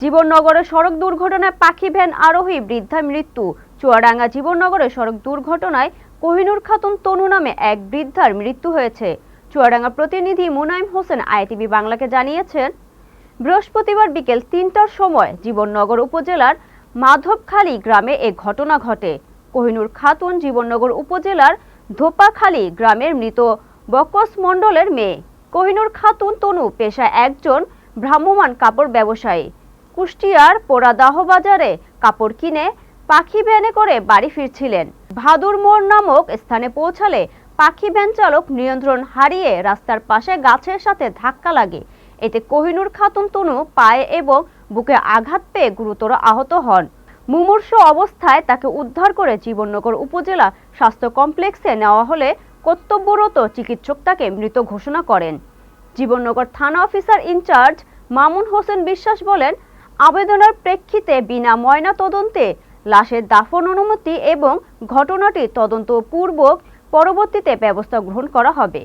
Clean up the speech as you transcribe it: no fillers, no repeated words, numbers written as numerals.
জীবননগরে সড়ক দুর্ঘটনায় পাখি ভ্যান আরোহী বৃদ্ধার মৃত্যু। চুয়াডাঙ্গা জীবননগরে সড়ক দুর্ঘটনায় কোহিনুর খাতুন তনু নামে এক বৃদ্ধার মৃত্যু হয়েছে। চুয়াডাঙ্গা প্রতিনিধি মুনাইম হোসেন আইটিভি বাংলাকে জানিয়েছেন, বৃহস্পতিবার বিকেল ৩টার সময় জীবননগর উপজেলার মাধবখালী গ্রামে এ ঘটনা ঘটে। কোহিনুর খাতুন জীবননগর উপজেলার ধোপাখালী গ্রামের মৃত বকস মণ্ডলের মেয়ে। কোহিনুর খাতুন তনু পেশায় একজন ভ্রাম্যমাণ কাপড় ব্যবসায়ী। কুষ্টিয়ার পোড়াদাহ বাজারে কাপড় কিনে পাখি ভ্যানে করে বাড়ি ফিরছিলেন। ভাদুর মোড় নামক স্থানে পৌঁছালে পাখি ভ্যান চালক নিয়ন্ত্রণ হারিয়ে রাস্তার পাশে গাছের সাথে ধাক্কা লাগে। এতে কোহিনুর খাতুন তনু পায়ে এবং বুকে আঘাত পেয়ে গুরুতর আহত হন। মুমূর্ষু অবস্থায় তাকে উদ্ধার করে জীবননগর উপজেলা স্বাস্থ্য কমপ্লেক্সে নেওয়া হলে কর্তব্যরত চিকিৎসক তাকে মৃত ঘোষণা করেন। জীবননগর থানা অফিসার ইনচার্জ মামুন হোসেন বিশ্বাস বলেন, আবেদনের প্রেক্ষিতে বিনা ময়না তদন্তে লাশের দাফন অনুমতি এবং ঘটনাটি তদন্তপূর্বক পরবর্তীতে ব্যবস্থা গ্রহণ করা হবে।